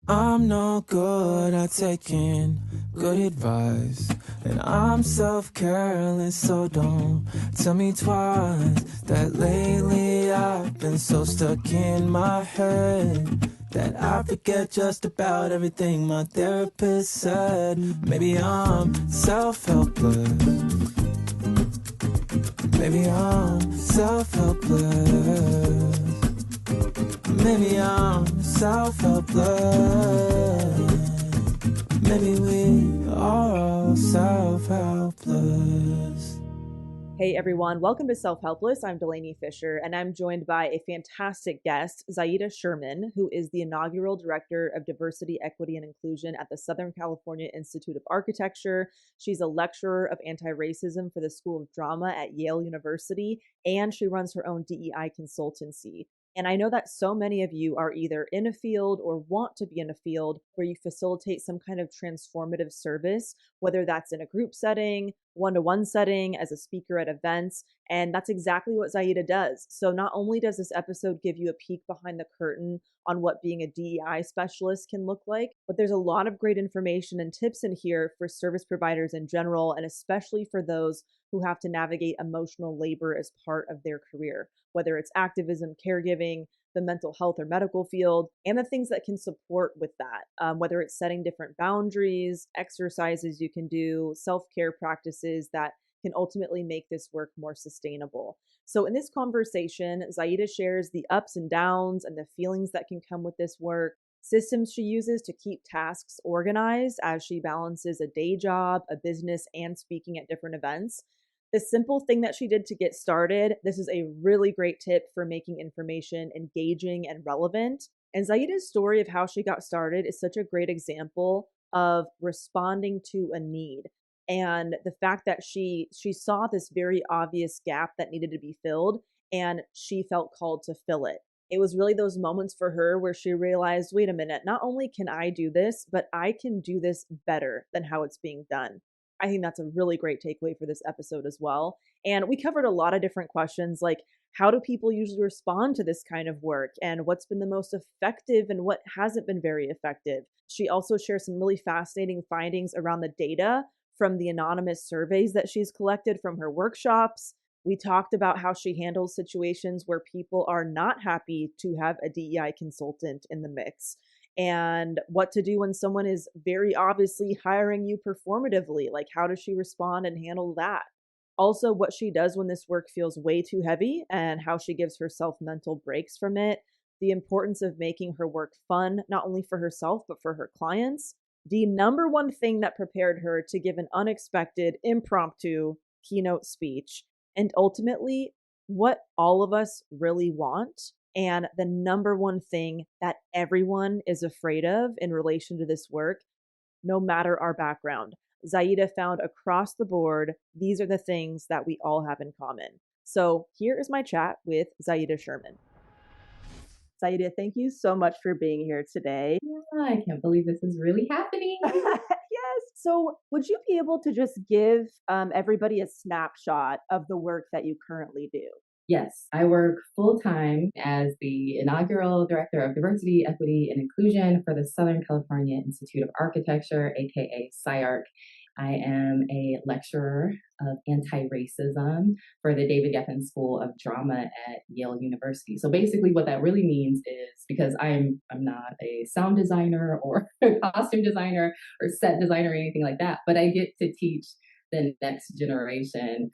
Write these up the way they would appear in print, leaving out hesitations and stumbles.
I'm no good at taking good advice, and I'm self-careless, so don't tell me twice that lately I've been so stuck in my head that I forget just about everything my therapist said. Maybe I'm self-helpless. Maybe I'm self-helpless. Maybe I'm self-helpless. Maybe we are all self-helpless. Hey everyone, welcome to Self-Helpless. I'm Delanie Fischer, and I'm joined by a fantastic guest, Zahida Sherman, who is the inaugural Director of Diversity, Equity, and Inclusion at the Southern California Institute of Architecture. She's a lecturer of anti-racism for the School of Drama at Yale University, and she runs her own DEI consultancy. And I know that so many of you are either in a field or want to be in a field where you facilitate some kind of transformative service, whether that's in a group setting, one-to-one setting, as a speaker at events. And that's exactly what Zahida does. So not only does this episode give you a peek behind the curtain on what being a DEI specialist can look like, but there's a lot of great information and tips in here for service providers in general, and especially for those who have to navigate emotional labor as part of their career, whether it's activism, caregiving, the mental health or medical field, and the things that can support with that, whether it's setting different boundaries, exercises you can do, self-care practices that can ultimately make this work more sustainable. So in this conversation, Zahida shares the ups and downs and the feelings that can come with this work, systems she uses to keep tasks organized as she balances a day job, a business, and speaking at different events. The simple thing that she did to get started, this is a really great tip for making information engaging and relevant. And Zaida's story of how she got started is such a great example of responding to a need. And the fact that she saw this very obvious gap that needed to be filled, and she felt called to fill it. It was really those moments for her where she realized, wait a minute, not only can I do this, but I can do this better than how it's being done. I think that's a really great takeaway for this episode as well. And we covered a lot of different questions like, how do people usually respond to this kind of work, and what's been the most effective and what hasn't been very effective. She also shares some really fascinating findings around the data from the anonymous surveys that she's collected from her workshops. We talked about how she handles situations where people are not happy to have a DEI consultant in the mix, and what to do when someone is very obviously hiring you performatively. Like, how does she respond and handle that? Also, what she does when this work feels way too heavy and how she gives herself mental breaks from it. The importance of making her work fun, not only for herself, but for her clients. The number one thing that prepared her to give an unexpected, impromptu keynote speech. And ultimately, what all of us really want, and the number one thing that everyone is afraid of in relation to this work, no matter our background. Zahida found across the board, these are the things that we all have in common. So here is my chat with Zahida Sherman. Zahida, thank you so much for being here today. Yeah, I can't believe this is really happening. Yes. So, would you be able to just give everybody a snapshot of the work that you currently do? Yes, I work full time as the inaugural Director of Diversity, Equity, and Inclusion for the Southern California Institute of Architecture, aka SCI-ARC. I am a lecturer of anti-racism for the David Geffen School of Drama at Yale University. So basically what that really means is, because I'm not a sound designer or a costume designer or set designer or anything like that, but I get to teach the next generation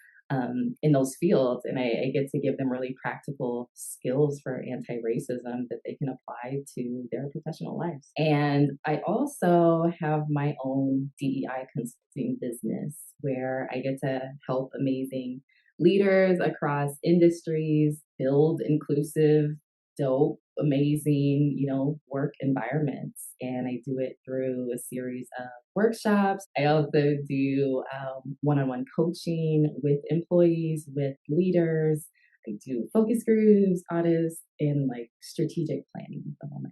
in those fields, and I get to give them really practical skills for anti-racism that they can apply to their professional lives. And I also have my own DEI consulting business where I get to help amazing leaders across industries build inclusive, dope, amazing, work environments. And I do it through a series of workshops. I also do one-on-one coaching with employees, with leaders. I do focus groups, audits, and like strategic planning of all my.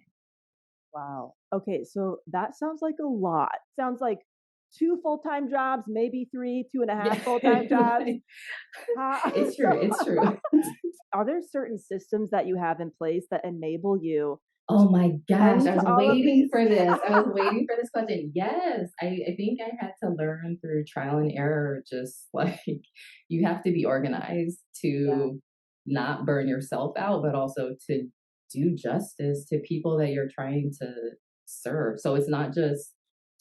Wow. Okay, so that sounds like a lot. Sounds like two full-time jobs, maybe three, two and a half full-time jobs. It's true. It's true. Are there certain systems that you have in place that enable you Oh my gosh, And I was all of waiting these. for this. I was waiting for this question. Yes, I think I had to learn through trial and error, just like you have to be organized Yeah. to not burn yourself out, but also to do justice to people that you're trying to serve. So it's not just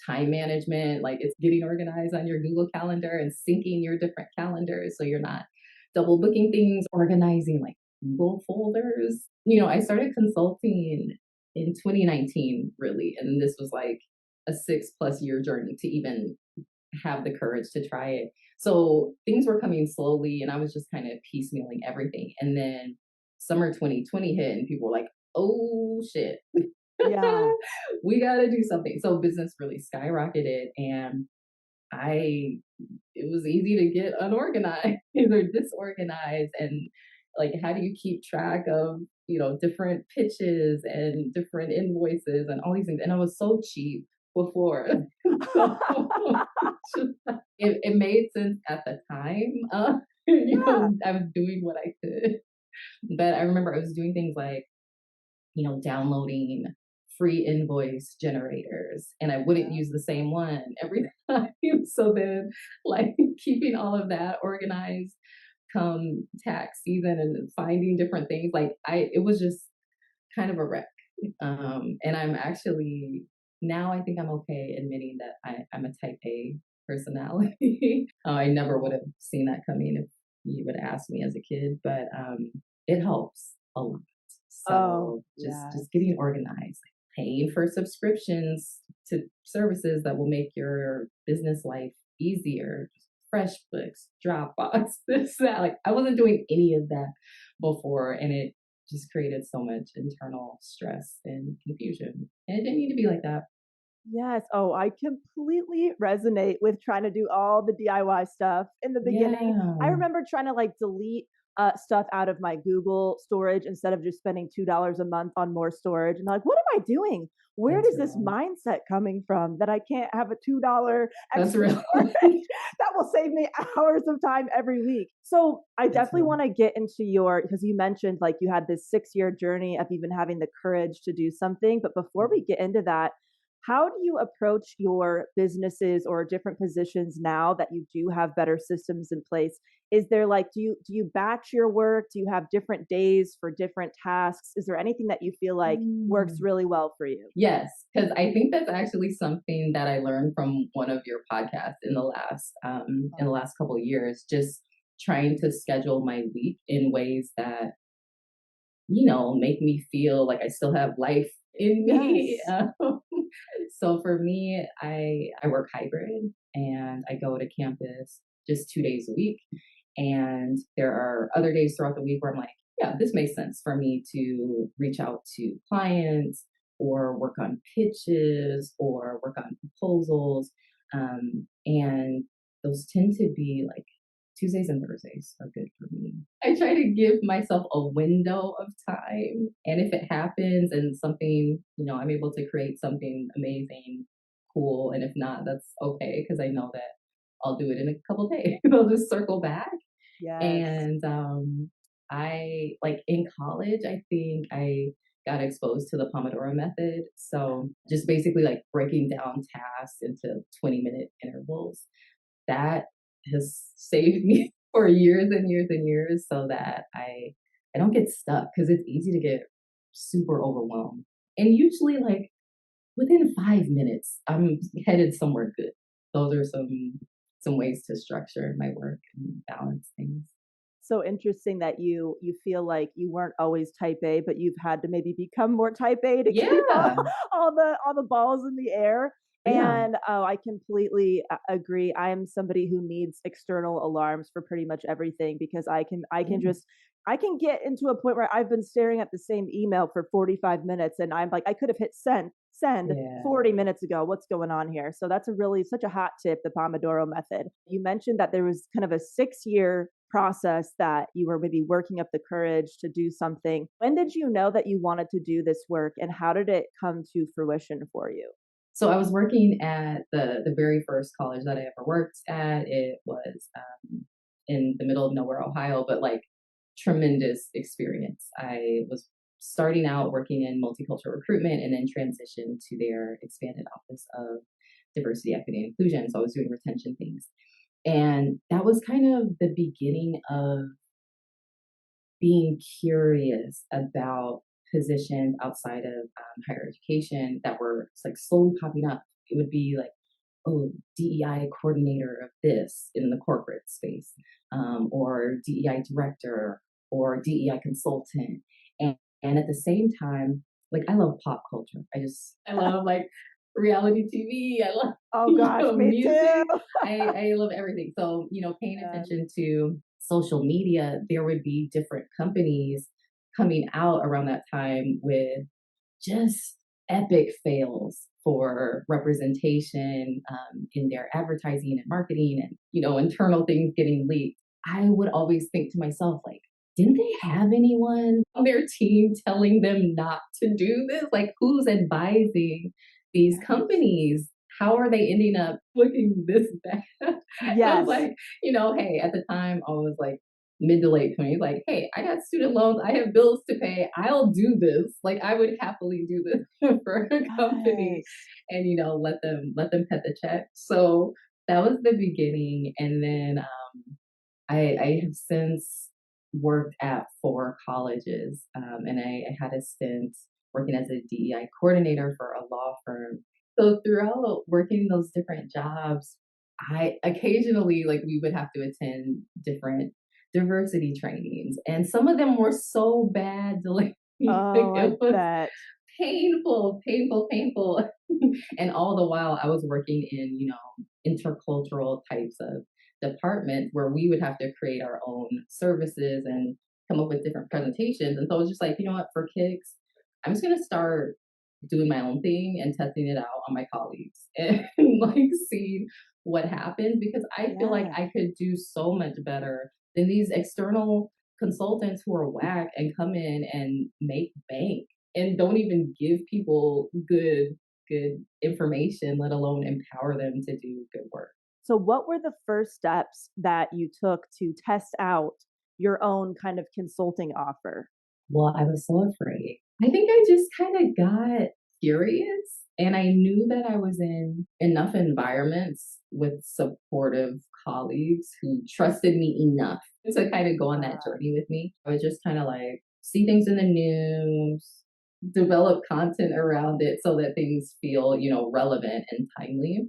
time management, like it's getting organized on your Google Calendar and syncing your different calendars so you're not double booking things, organizing like Google folders. I started consulting in 2019, really. And this was like a 6+ year journey to even have the courage to try it. So things were coming slowly, and I was just kind of piecemealing everything. And then summer 2020 hit, and people were like, oh shit, Yeah. we got to do something. So business really skyrocketed, and it was easy to get unorganized or disorganized. And like, how do you keep track of, different pitches and different invoices and all these things? And I was so cheap before. So it made sense at the time. I was doing what I could. But I remember I was doing things like, downloading free invoice generators, and I wouldn't use the same one every time. So then, like, keeping all of that organized come tax season and finding different things, like, it was just kind of a wreck. And I'm actually, now I think I'm okay admitting that I'm a type A personality. I never would have seen that coming if you would have asked me as a kid, but it helps a lot. Oh, So yeah. just getting organized, paying for subscriptions to services that will make your business life easier, FreshBooks, Dropbox, this, that. Like, I wasn't doing any of that before, and it just created so much internal stress and confusion. And it didn't need to be like that. Yes. Oh, I completely resonate with trying to do all the DIY stuff in the beginning. I Yeah, remember trying to like delete stuff out of my Google storage instead of just spending $2 a month on more storage. And like, what am I doing? Where that's does this real. mindset coming from that I can't have a $2 That's extra real. storage that will save me hours of time every week? So I That's definitely real. want to get into because you mentioned like you had this 6 year journey of even having the courage to do something. But before we get into that, how do you approach your businesses or different positions now that you do have better systems in place? Is there like, do you batch your work? Do you have different days for different tasks? Is there anything that you feel like works Mm. really well for you? Yes, because I think that's actually something that I learned from one of your podcasts in the last couple of years. Just trying to schedule my week in ways that make me feel like I still have life in me. Yes. So for me, I work hybrid, and I go to campus just 2 days a week. And there are other days throughout the week where I'm like, yeah, this makes sense for me to reach out to clients or work on pitches or work on proposals. And those tend to be like Tuesdays and Thursdays are good for me. I try to give myself a window of time. And if it happens and something, I'm able to create something amazing, cool. And if not, that's okay, because I know that I'll do it in a couple days. I'll just circle back. Yes. And I, like, in college, I think I got exposed to the Pomodoro method. So just basically like breaking down tasks into 20-minute intervals. That has saved me for years and years and years, so that I don't get stuck, because it's easy to get super overwhelmed. And usually, like, within 5 minutes, I'm headed somewhere good. Those are some ways to structure my work and balance things. So interesting that you feel like you weren't always type A, but you've had to maybe become more type A to keep Yeah, all the balls in the air. yeah. And oh, I completely agree. I am somebody who needs external alarms for pretty much everything because Yeah, I can get into a point where I've been staring at the same email for 45 minutes and I'm like I could have hit send yeah. 40 minutes ago. What's going on here? So that's such a hot tip, the Pomodoro method. You mentioned that there was kind of a 6 year process that you were maybe working up the courage to do something. When did you know that you wanted to do this work and how did it come to fruition for you? So I was working at the very first college that I ever worked at. It was in the middle of nowhere, Ohio, but like tremendous experience. I was starting out working in multicultural recruitment and then transitioned to their expanded office of diversity, equity, and inclusion. So I was doing retention things. And that was kind of the beginning of being curious about positions outside of higher education that were like slowly popping up. It would be like, oh, DEI coordinator of this in the corporate space, or DEI director, or DEI consultant. And at the same time, like I love pop culture. I love like reality TV. I love Me music. too. I love everything. So, paying attention to social media, there would be different companies coming out around that time with just epic fails for representation in their advertising and marketing and, internal things getting leaked. I would always think to myself, like, didn't they have anyone on their team telling them not to do this? Like, who's advising these companies? How are they ending up looking this bad? Yes. I was like, hey, at the time I was like mid to late 20s, like, hey, I got student loans, I have bills to pay, I'll do this. Like, I would happily do this for a company and, let them cut the check. So that was the beginning. And then I have since worked at 4 colleges, and I had a stint working as a DEI coordinator for a law firm. So throughout working those different jobs, I occasionally, like, we would have to attend different diversity trainings, and some of them were so bad, like, it was painful. And all the while I was working in, intercultural types of departments where we would have to create our own services and come up with different presentations. And so I was just like, you know what, for kicks, I'm just gonna start doing my own thing and testing it out on my colleagues and like see what happens, because I feel like I could do so much better than these external consultants who are whack and come in and make bank and don't even give people good information, let alone empower them to do good work. So what were the first steps that you took to test out your own kind of consulting offer? Well, I was so afraid. I think I just kind of got curious, and I knew that I was in enough environments with supportive colleagues who trusted me enough to kind of go on that journey with me. I was just kind of like see things in the news, develop content around it so that things feel, relevant and timely.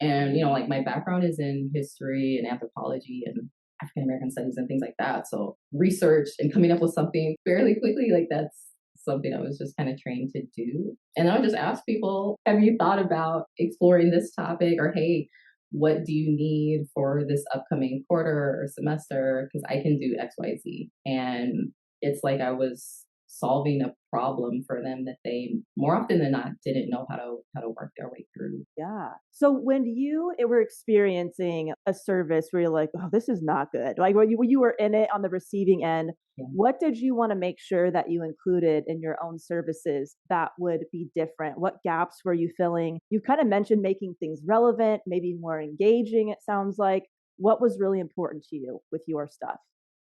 And, like my background is in history and anthropology and African American studies and things like that. So research and coming up with something fairly quickly, like that's something I was just kind of trained to do. And I would just ask people, have you thought about exploring this topic? Or, hey, what do you need for this upcoming quarter or semester? Because I can do XYZ. And it's like I was solving a problem for them that they more often than not didn't know how to work their way through. Yeah. So when you were experiencing a service where you're like, oh, this is not good, like when you were in it on the receiving end, what did you want to make sure that you included in your own services that would be different? What gaps were you filling? You kind of mentioned making things relevant, maybe more engaging, it sounds like. What was really important to you with your stuff?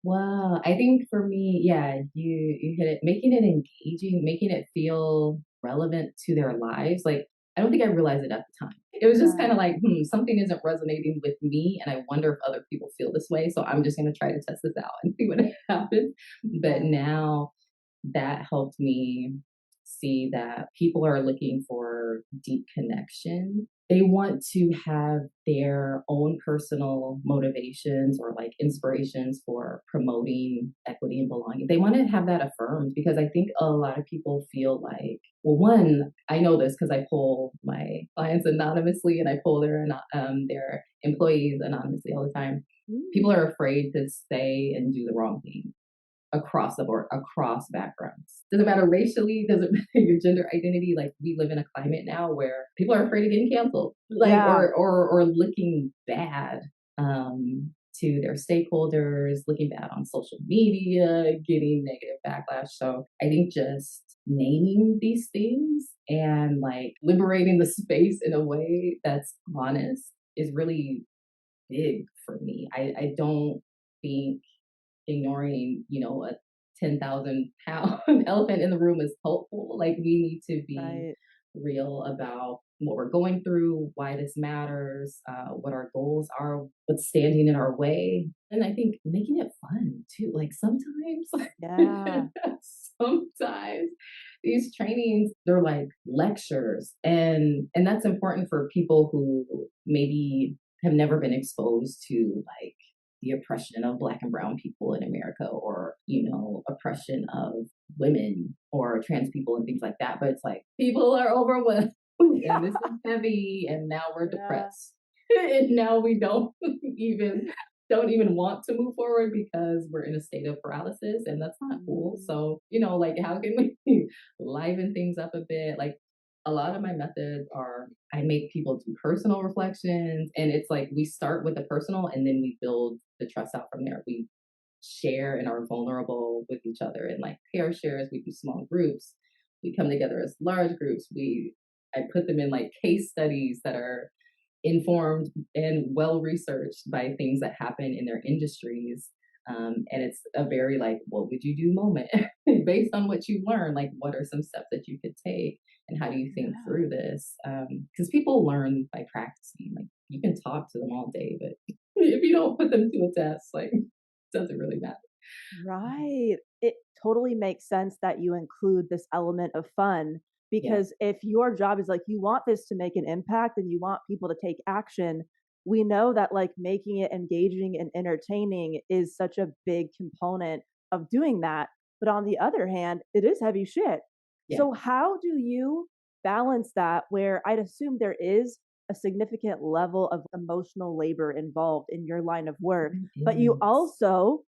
Well, I think for me, yeah, you hit it. Making it engaging, making it feel relevant to their lives. Like, I don't think I realized it at the time. It was just kind of like, something isn't resonating with me, and I wonder if other people feel this way. So I'm just going to try to test this out and see what happens. But now that helped me see that people are looking for deep connection. They want to have their own personal motivations or like inspirations for promoting equity and belonging. They want to have that affirmed, because I think a lot of people feel like, well, one, I know this because I poll my clients anonymously and I poll their employees anonymously all the time. People are afraid to say and do the wrong thing across the board, across backgrounds. Doesn't matter racially, doesn't matter your gender identity. Like, we live in a climate now where people are afraid of getting canceled, like or looking bad to their stakeholders, looking bad on social media, getting negative backlash. So I think just naming these things and like liberating the space in a way that's honest is really big for me. I don't think ignoring, a 10,000 pound elephant in the room is helpful. Like, we need to be Right. real about what we're going through, why this matters, what our goals are, what's standing in our way. And I think making it fun too. Like, sometimes, Yeah. sometimes these trainings, they're like lectures. And that's important for people who maybe have never been exposed to like the oppression of Black and brown people in America, or, oppression of women or trans people and things like that. But it's like people are overwhelmed and this is heavy, and now we're Yeah. depressed. And now we don't even want to move forward because we're in a state of paralysis, and that's not cool. So, like, how can we liven things up a bit? Like, a lot of my methods are, I make people do personal reflections, and it's like we start with the personal and then we build the trust out from there. We share and are vulnerable with each other in like pair shares. We do small groups. We come together as large groups. I put them in like case studies that are informed and well researched by things that happen in their industries. And it's a very like, what would you do moment based on what you learn? Like, what are some steps that you could take? And how do you think through this? Because people learn by practicing. Like, you can talk to them all day, but if you don't put them to a test, like, it doesn't really matter. Right. It totally makes sense that you include this element of fun, Yeah. because if your job is like you want this to make an impact and you want people to take action, we know that like making it engaging and entertaining is such a big component of doing that. But on the other hand, it is heavy shit. Yeah. So how do you balance that, where I'd assume there is a significant level of emotional labor involved in your line of work, but you also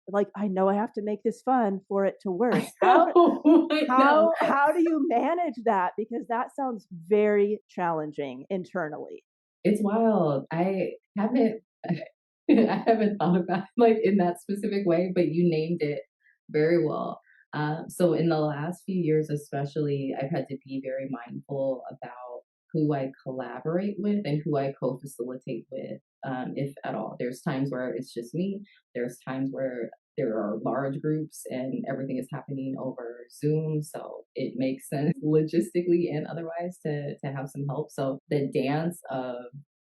like, I know I have to make this fun for it to work. How do you manage that? Because that sounds very challenging internally. It's wild. I haven't I haven't thought about it, like, in that specific way, but you named it very well. So in the last few years, especially, I've had to be very mindful about who I collaborate with and who I co-facilitate with, if at all. There's times where it's just me. There's times where there are large groups and everything is happening over Zoom. So it makes sense logistically and otherwise to have some help. So the dance of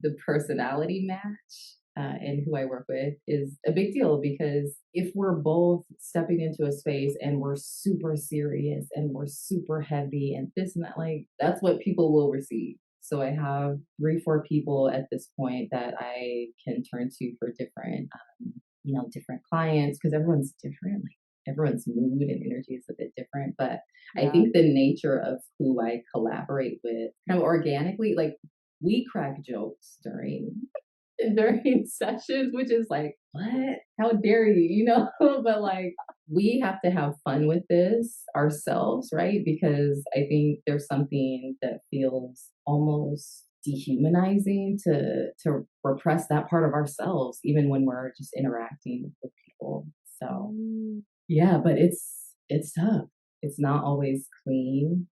the personality match and who I work with is a big deal, because if we're both stepping into a space and we're super serious and we're super heavy and this and that, like, that's what people will receive. So I have 3, 4 people at this point that I can turn to for different, different clients, because everyone's different. Like, everyone's mood and energy is a bit different. But I think the nature of who I collaborate with, kind of organically, like, we crack jokes during sessions, which is like, what? How dare you, but like, we have to have fun with this ourselves, right? Because I think there's something that feels almost dehumanizing to repress that part of ourselves, even when we're just interacting with people. So yeah, but it's tough. It's not always clean.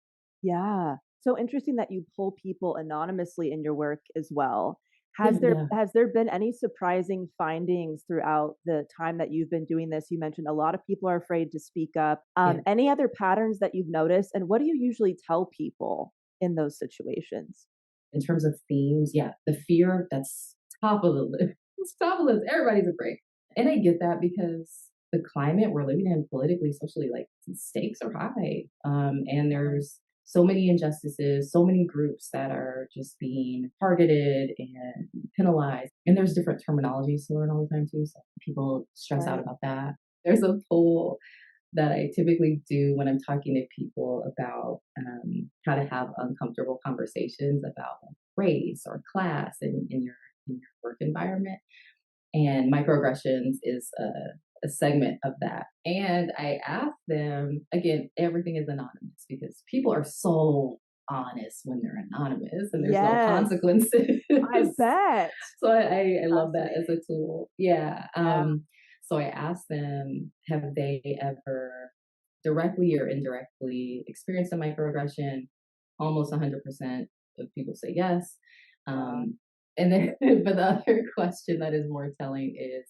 Yeah. So interesting that you pull people anonymously in your work as well. Yeah, Has there been any surprising findings throughout the time that you've been doing this? You mentioned a lot of people are afraid to speak up. yeah. Any other patterns that you've noticed, and what do you usually tell people in those situations? In terms of themes, yeah, the fear, that's top of the list. It's top of the list. Everybody's afraid. And I get that, because the climate we're living in politically, socially, like, the stakes are high. And there's so many injustices, so many groups that are just being targeted and penalized. And there's different terminologies to learn all the time too. So people stress out about that. There's a poll that I typically do when I'm talking to people about how to have uncomfortable conversations about like race or class in your work environment. And microaggressions is a segment of that. And I ask them, again, everything is anonymous because people are so honest when they're anonymous and there's no consequences. I bet. So I love that as a tool. Yeah. So I asked them, have they ever directly or indirectly experienced a microaggression? Almost 100% of people say yes. And then, but the other question that is more telling is,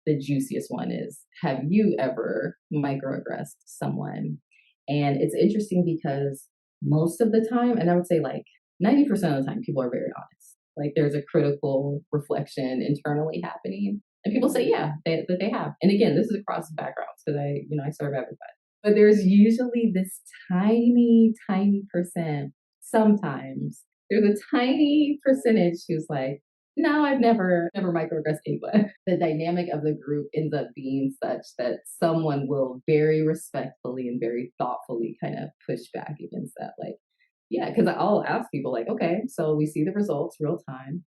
the juiciest one is, have you ever microaggressed someone? And it's interesting because most of the time, and I would say like 90% of the time, people are very honest. Like there's a critical reflection internally happening. And people say, yeah, that they have. And again, this is across backgrounds because I serve everybody. But there's usually this tiny percent. Sometimes there's a tiny percentage who's like, no, I've never microaggressed anyone. The dynamic of the group ends up being such that someone will very respectfully and very thoughtfully kind of push back against that. Like, yeah, because I'll ask people like, okay, so we see the results real time.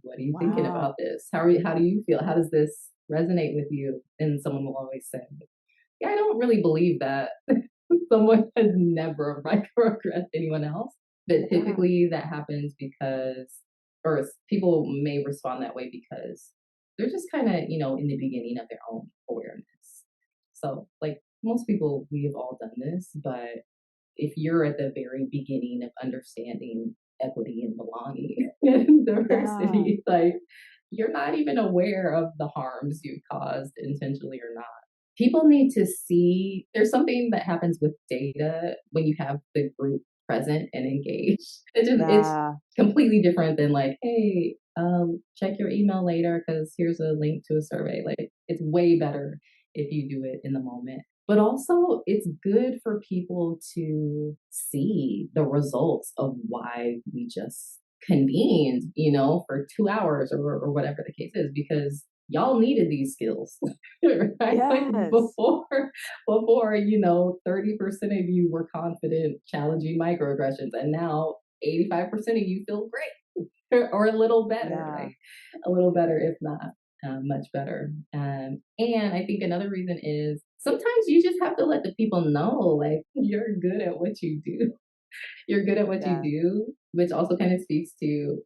What are you thinking about this? How do you feel? How does this resonate with you? And someone will always say, yeah, I don't really believe that someone has never microaggressed anyone else. But typically that happens because, or people may respond that way because they're just kind of, in the beginning of their own awareness. So like most people, we have all done this, but if you're at the very beginning of understanding equity and belonging and diversity, like you're not even aware of the harms you've caused intentionally or not. People need to see there's something that happens with data when you have the group present and engaged. It's completely different than like, hey, check your email later because here's a link to a survey. Like it's way better if you do it in the moment. But also it's good for people to see the results of why we just convened, for 2 hours or whatever the case is, because y'all needed these skills, right? Yes. Like before, 30% of you were confident challenging microaggressions, and now 85% of you feel great or a little better, right? A little better, if not much better. And I think another reason is sometimes you just have to let the people know, like, you're good at what you do. You're good at what you do, which also kind of speaks to,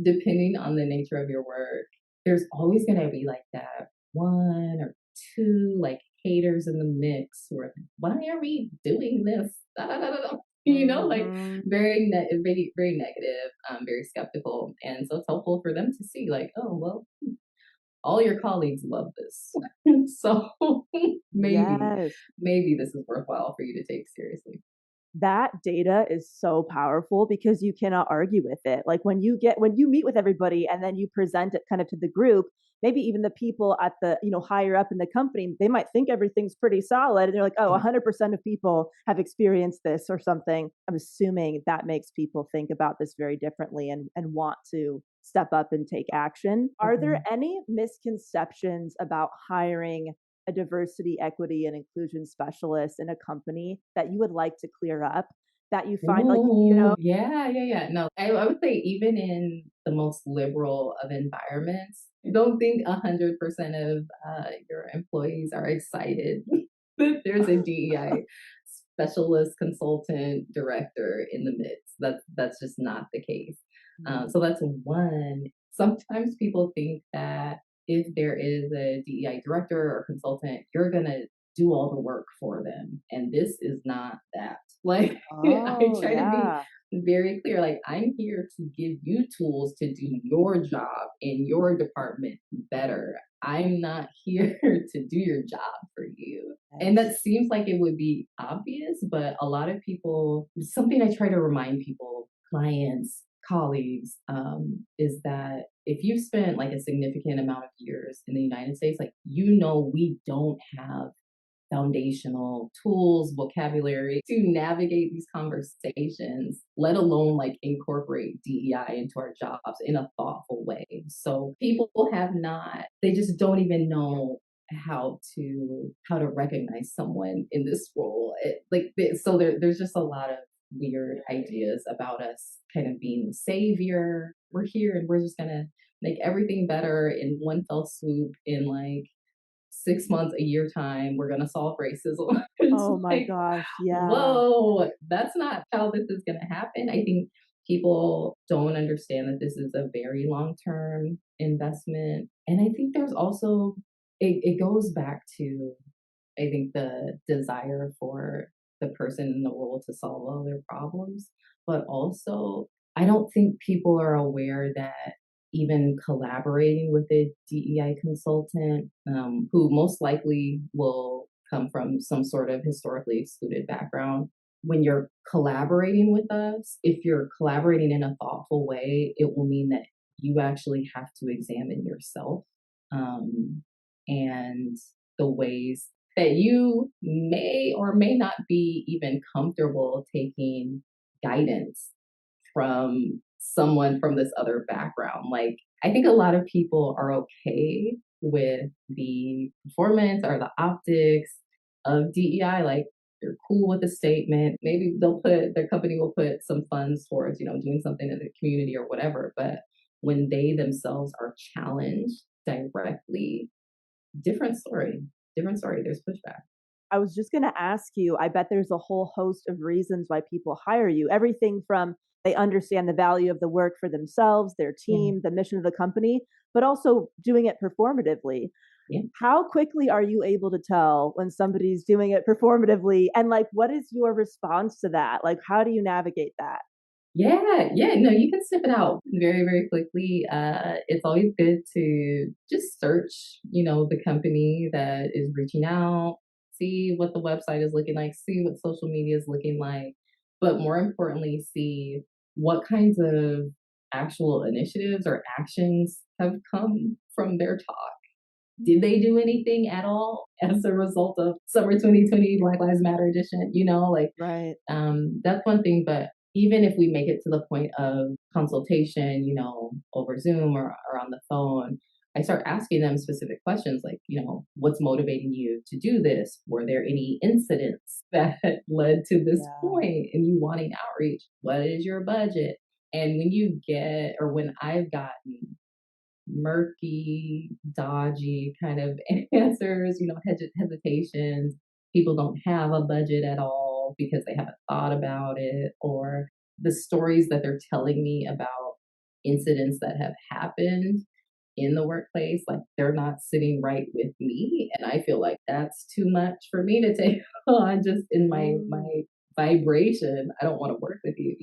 depending on the nature of your work, there's always going to be like that one or two like haters in the mix who are like, why are we doing this? Da, da, da, da, da. Like very negative, very skeptical. And so it's helpful for them to see like, oh, well, all your colleagues love this. So maybe this is worthwhile for you to take seriously. That data is so powerful because you cannot argue with it. Like when you meet with everybody and then you present it kind of to the group, maybe even the people at the, higher up in the company, they might think everything's pretty solid. And they're like, oh, 100% of people have experienced this or something. I'm assuming that makes people think about this very differently and want to step up and take action. Are there any misconceptions about hiring a diversity, equity, and inclusion specialist in a company that you would like to clear up, that you find Yeah. No, I would say even in the most liberal of environments, I don't think 100% of your employees are excited that there's a DEI specialist, consultant, director in the midst. That's just not the case. So that's one. Sometimes people think that if there is a DEI director or consultant, you're going to do all the work for them. And this is not that. Like, I try to be very clear. Like, I'm here to give you tools to do your job in your department better. I'm not here to do your job for you. And that seems like it would be obvious, but a lot of people, something I try to remind people, clients, colleagues, is that if you've spent like a significant amount of years in the United States, like, we don't have foundational tools, vocabulary to navigate these conversations, let alone like incorporate DEI into our jobs in a thoughtful way. So people they just don't even know how to recognize someone in this role. So there's just a lot of weird ideas about us kind of being the savior. We're here and we're just gonna make everything better in one fell swoop in like 6 months, a year time. We're gonna solve racism. Oh my gosh, yeah. Whoa, that's not how this is gonna happen. I think people don't understand that this is a very long-term investment. And I think there's also, it goes back to, I think, the desire for the person in the role to solve all their problems. But also, I don't think people are aware that even collaborating with a DEI consultant who most likely will come from some sort of historically excluded background. When you're collaborating with us, if you're collaborating in a thoughtful way, it will mean that you actually have to examine yourself and the ways that you may or may not be even comfortable taking guidance from someone from this other background. Like, I think a lot of people are okay with the performance or the optics of DEI. Like, they're cool with the statement. Maybe their company will put some funds towards, doing something in the community or whatever. But when they themselves are challenged directly, different story. Different story. There's pushback. I was just going to ask you, I bet there's a whole host of reasons why people hire you. Everything from they understand the value of the work for themselves, their team, the mission of the company, but also doing it performatively. Yeah. How quickly are you able to tell when somebody's doing it performatively? And like, what is your response to that? Like, how do you navigate that? Yeah, no, you can sniff it out very, very quickly. It's always good to just search, the company that is reaching out, see what the website is looking like, see what social media is looking like, but more importantly, see what kinds of actual initiatives or actions have come from their talk. Did they do anything at all as a result of Summer 2020 Black Lives Matter edition? Right. That's one thing. But even if we make it to the point of consultation, over Zoom or on the phone, I start asking them specific questions like, what's motivating you to do this? Were there any incidents that led to this point and you wanting outreach? What is your budget? And when I've gotten murky, dodgy kind of answers, hesitations, people don't have a budget at all because they haven't thought about it, or the stories that they're telling me about incidents that have happened in the workplace, like they're not sitting right with me. And I feel like that's too much for me to take on just in my vibration. I don't want to work with you.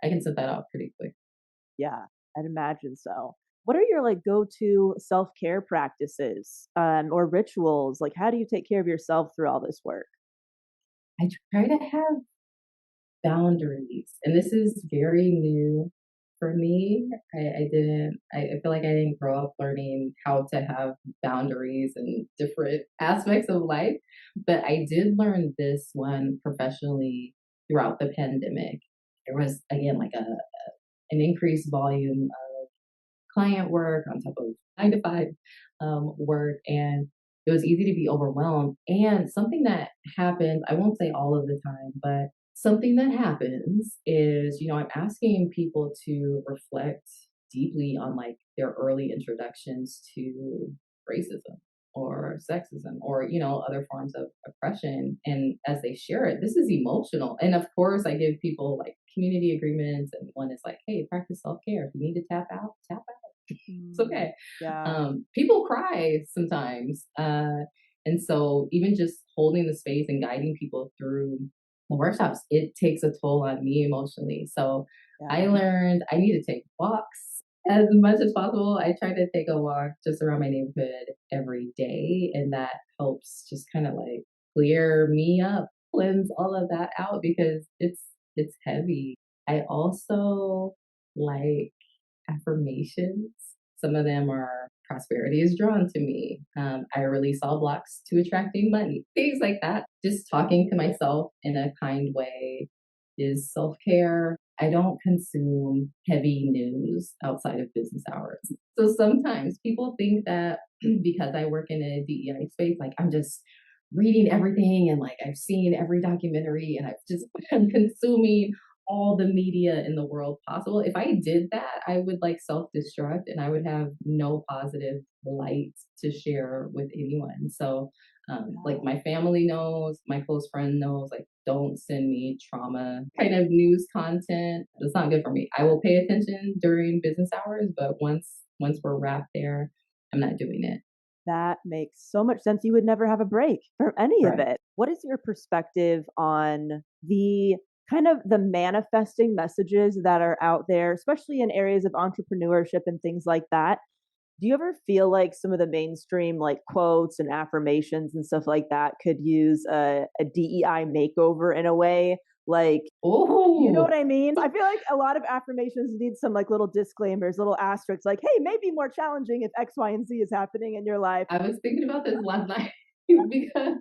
I can set that out pretty quick. Yeah, I'd imagine so. What are your like go-to self-care practices or rituals? Like, how do you take care of yourself through all this work? I try to have boundaries, and this is very new for me. I feel like I didn't grow up learning how to have boundaries in different aspects of life, but I did learn this one professionally throughout the pandemic. There was, again, like an increased volume of client work on top of 9 to 5 work, and it was easy to be overwhelmed. And something that happens, I won't say all of the time, but something that happens is, I'm asking people to reflect deeply on like their early introductions to racism or sexism or, other forms of oppression. And as they share it, this is emotional. And of course, I give people like community agreements, and one is like, hey, practice self-care. If you need to tap out, tap out. It's okay. Yeah. People cry sometimes. And so even just holding the space and guiding people through the workshops, it takes a toll on me emotionally. So I learned I need to take walks as much as possible. I try to take a walk just around my neighborhood every day, and that helps just kind of like clear me up, cleanse all of that out because it's heavy. I also like affirmations. Some of them are prosperity is drawn to me. I release all blocks to attracting money. Things like that. Just talking to myself in a kind way is self-care. I don't consume heavy news outside of business hours. So sometimes people think that because I work in a DEI space, like I'm just reading everything and like I've seen every documentary and I'm consuming all the media in the world possible. If I did that, I would like self-destruct and I would have no positive light to share with anyone. So like my family knows, my close friend knows, like don't send me trauma kind of news content. It's not good for me. I will pay attention during business hours, but once we're wrapped there, I'm not doing it. That makes so much sense. You would never have a break from any of it. What is your perspective on the kind of the manifesting messages that are out there, especially in areas of entrepreneurship and things like that. Do you ever feel like some of the mainstream like quotes and affirmations and stuff like that could use a DEI makeover in a way? Like, you know Oh, what I mean? I feel like a lot of affirmations need some like little disclaimers, little asterisks, like, hey, maybe more challenging if X, Y, and Z is happening in your life. I was thinking about this last night because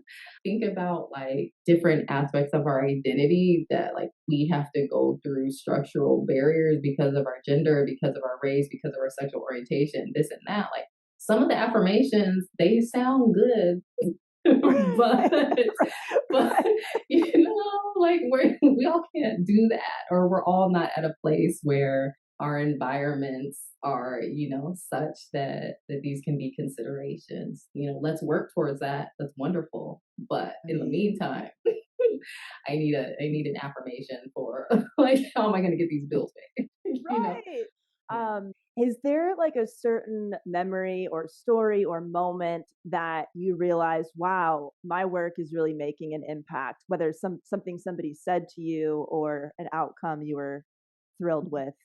think about like different aspects of our identity that like we have to go through structural barriers because of our gender, because of our race, because of our sexual orientation, this and that. Like some of the affirmations, they sound good, but but you know, like we all can't do that, or we're all not at a place where our environments are, you know, such that these can be considerations. You know, let's work towards that. That's wonderful. But in the meantime, I need an affirmation for like how am I going to get these bills paid? You know. Right. Yeah. Is there like a certain memory or story or moment that you realize, wow, my work is really making an impact, whether it's something somebody said to you or an outcome you were thrilled with?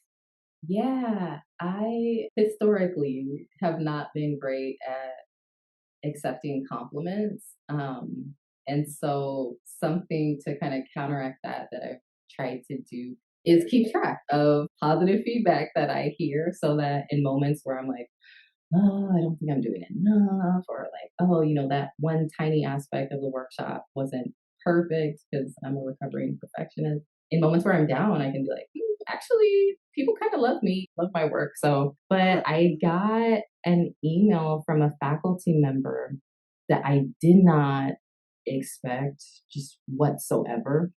Yeah, I historically have not been great at accepting compliments. And so something to kind of counteract that I've tried to do is keep track of positive feedback that I hear so that in moments where I'm like, oh, I don't think I'm doing enough, or like, oh, you know, that one tiny aspect of the workshop wasn't perfect because I'm a recovering perfectionist. In moments where I'm down, I can be like, actually, people kind of love me, love my work. So, but I got an email from a faculty member that I did not expect just whatsoever.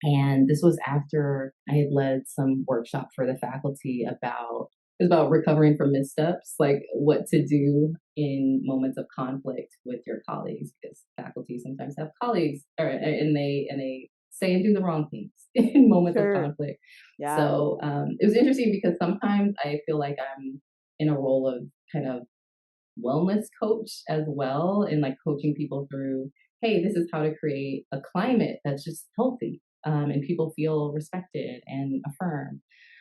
And this was after I had led some workshop for the faculty about it was about recovering from missteps, like what to do in moments of conflict with your colleagues, because faculty sometimes have colleagues and they say and do the wrong things in moments of Sure. conflict. Yeah. So it was interesting because sometimes I feel like I'm in a role of kind of wellness coach as well, and like coaching people through, hey, this is how to create a climate that's just healthy, and people feel respected and affirmed.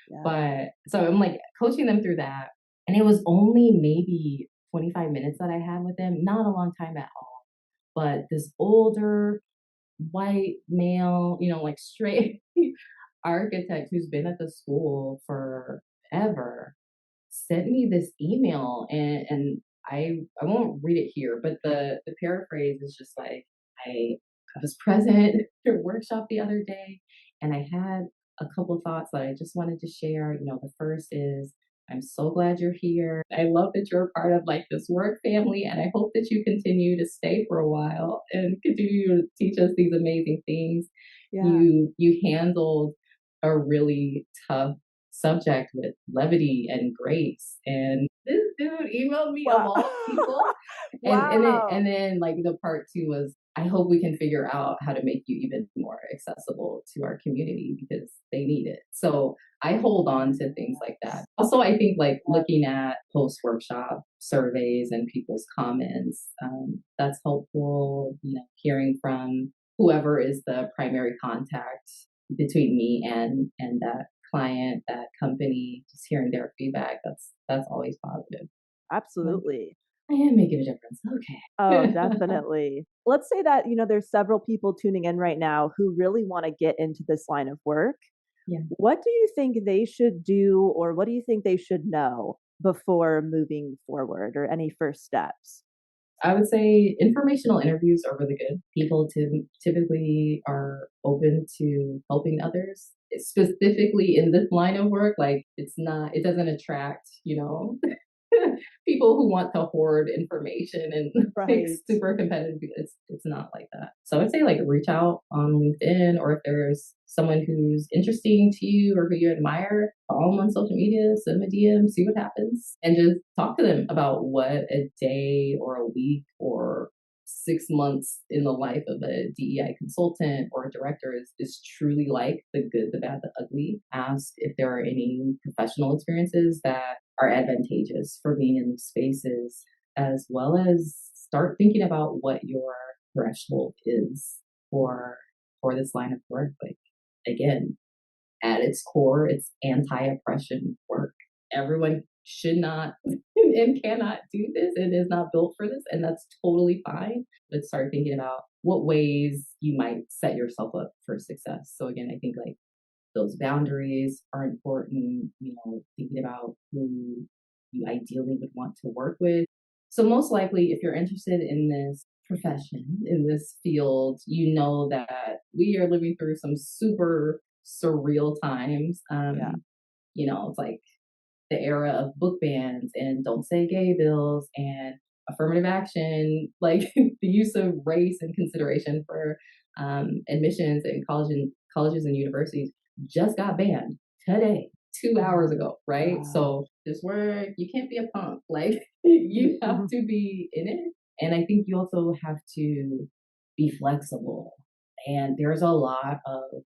Yeah. But so I'm like coaching them through that. And it was only maybe 25 minutes that I had with them, not a long time at all. But this older white male, you know, like straight architect who's been at the school forever sent me this email, and I won't read it here, but the paraphrase is just like I was present at your workshop the other day, and I had a couple thoughts that I just wanted to share. You know, the first is I'm so glad you're here. I love that you're a part of like this work family, and I hope that you continue to stay for a while and continue to teach us these amazing things. Yeah. You handled a really tough subject with levity and grace. And this dude emailed me of Wow. all people. Wow. And then like the part two was I hope we can figure out how to make you even more accessible to our community because they need it. So I hold on to things like that. Also, I think like looking at post workshop surveys and people's comments, that's helpful. You know, hearing from whoever is the primary contact between me and that client, that company, just hearing their feedback, that's always positive. Like, Absolutely. I am making a difference. Oh, Okay. definitely. Let's say that, there's several people tuning in right now who really want to get into this line of work. Yeah. What do you think they should do, or what do you think they should know before moving forward, or any first steps? I would say informational interviews are really good. People typically are open to helping others. Specifically in this line of work, like it doesn't attract, you know, people who want to hoard information and like Right. super competitive. It's not like that. So I'd say like reach out on LinkedIn, or if there's someone who's interesting to you or who you admire, follow them on social media, send them a DM, see what happens, and just talk to them about what a day or a week or 6 months in the life of a DEI consultant or a director is truly like, the good, the bad, the ugly. Ask if there are any professional experiences that are advantageous for being in spaces, as well as start thinking about what your threshold is for this line of work. Like, again, at its core, it's anti-oppression work. Everyone should not and cannot do this. It is not built for this, and that's totally fine. But start thinking about what ways you might set yourself up for success. So again, I think like those boundaries are important, thinking about who you ideally would want to work with. So most likely, if you're interested in this profession, in this field, you know that we are living through some super surreal times. It's like the era of book bans and don't say gay bills and affirmative action, like the use of race and consideration for admissions in colleges and universities just got banned today, 2 hours ago, right? Wow. So this work, you can't be a punk. Like you have to be in it. And I think you also have to be flexible. And there's a lot of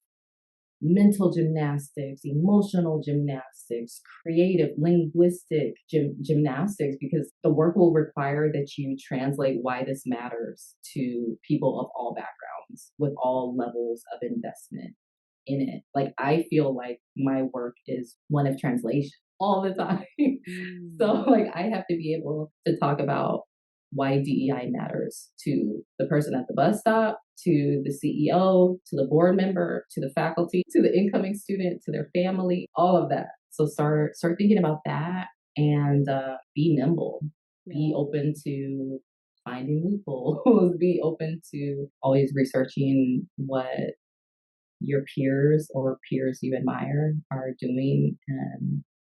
mental gymnastics, emotional gymnastics, creative, linguistic gymnastics, because the work will require that you translate why this matters to people of all backgrounds with all levels of investment in it. Like, I feel like my work is one of translation all the time. So, like, I have to be able to talk about why DEI matters to the person at the bus stop, to the CEO, to the board member, to the faculty, to the incoming student, to their family, all of that. So start thinking about that and be nimble. Be open to finding loopholes. Be open to always researching what your peers or peers you admire are doing,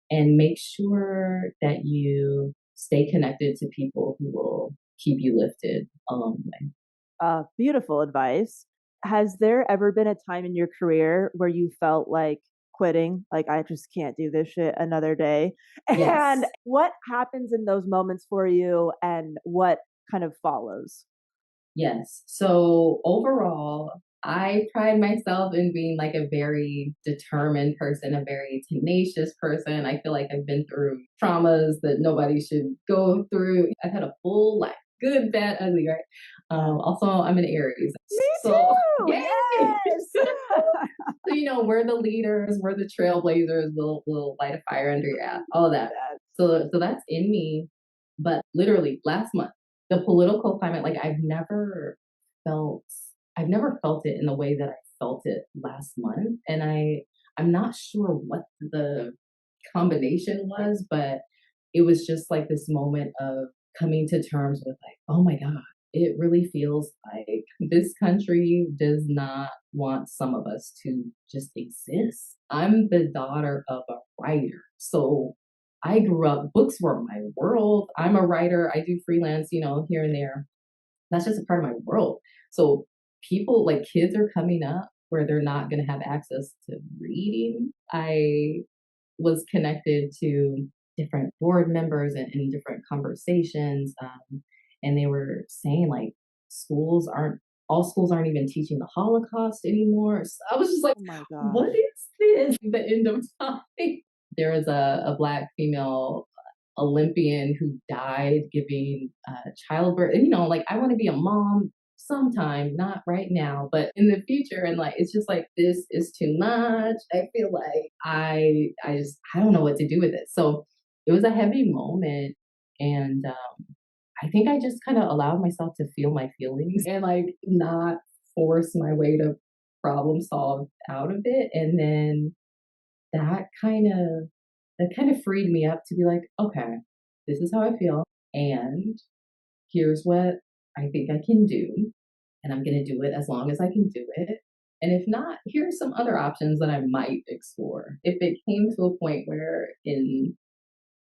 and make sure that you stay connected to people who will keep you lifted along the way. Beautiful advice. Has there ever been a time in your career where you felt like quitting, like I just can't do this shit another day? Yes. And what happens in those moments for you and what kind of follows? Yes. So overall, I pride myself in being like a very determined person, a very tenacious person. I feel like I've been through traumas that nobody should go through. I've had a full life, good, bad, ugly, right? Also, I'm an Aries. Me too! Yes! So, we're the leaders, we're the trailblazers, we'll light a fire under your ass, all of that. So that's in me. But literally last month, the political climate, like I've never felt it in the way that I felt it last month. And I'm not sure what the combination was, but it was just like this moment of coming to terms with like, oh my God, it really feels like this country does not want some of us to just exist. I'm the daughter of a writer. So I grew up, books were my world. I'm a writer. I do freelance, here and there. That's just a part of my world. So people, like kids, are coming up where they're not going to have access to reading. I was connected to different board members and in different conversations. And they were saying like all schools aren't even teaching the Holocaust anymore. So I was just like, oh what is this? The end of time. There was a Black female Olympian who died giving childbirth. And, like, I want to be a mom sometime, not right now, but in the future. And like, it's just like, this is too much. I feel like I don't know what to do with it. So it was a heavy moment. And I think I just kind of allowed myself to feel my feelings and like not force my way to problem solve out of it. And then that kind of freed me up to be like, okay, this is how I feel. And here's what I think I can do. And I'm going to do it as long as I can do it. And if not, here are some other options that I might explore. If it came to a point where in,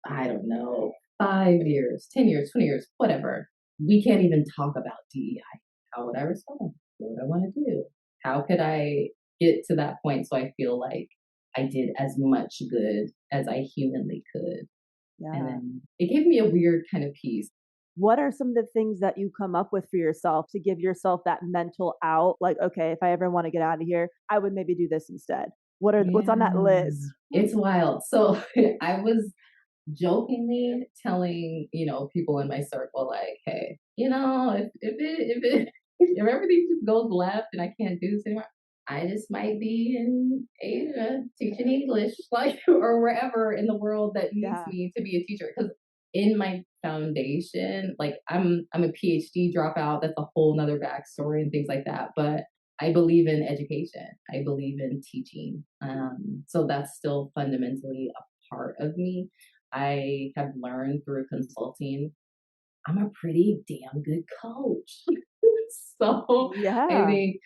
I don't know, 5 years, 10 years, 20 years, whatever, we can't even talk about DEI. How would I respond? What would I want to do? How could I get to that point so I feel like I did as much good as I humanly could? Yeah. And then it gave me a weird kind of peace. What are some of the things that you come up with for yourself to give yourself that mental out? Like, okay, if I ever want to get out of here, I would maybe do this instead. What's on that list? It's wild. So I was jokingly telling, people in my circle, like, hey, if everything just goes left and I can't do this anymore, I just might be in Asia teaching English, like, or wherever in the world that needs Yeah. me to be a teacher. Because in my foundation, like I'm a PhD dropout. That's a whole nother backstory and things like that. But I believe in education. I believe in teaching. So that's still fundamentally a part of me. I have learned through consulting I'm a pretty damn good coach. So I Yeah. think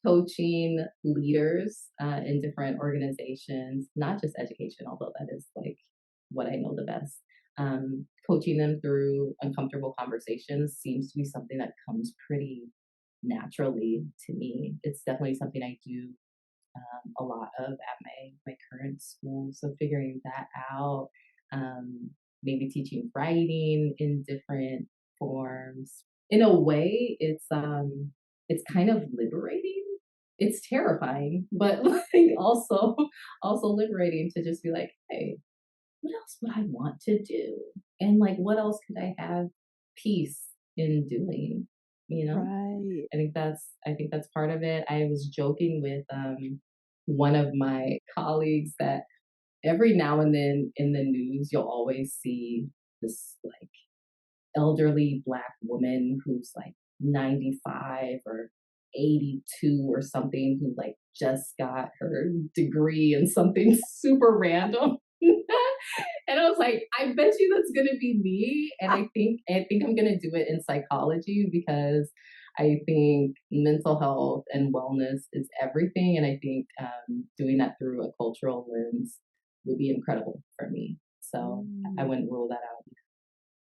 coaching leaders in different organizations, not just education, although that is like what I know the best, coaching them through uncomfortable conversations seems to be something that comes pretty naturally to me. It's definitely something I do a lot of at my current school. So figuring that out, maybe teaching writing in different forms. In a way, it's kind of liberating. It's terrifying, but like also liberating to just be like, hey, what else would I want to do? And like what else could I have peace in doing? You know? Right. I think that's part of it. I was joking with one of my colleagues that every now and then in the news you'll always see this like elderly black woman who's like 95 or 82 or something who like just got her degree in something super random. And I was like, I bet you that's gonna be me. And I think I'm gonna do it in psychology because I think mental health and wellness is everything. And I think doing that through a cultural lens would be incredible for me. So I Mm. wouldn't rule that out.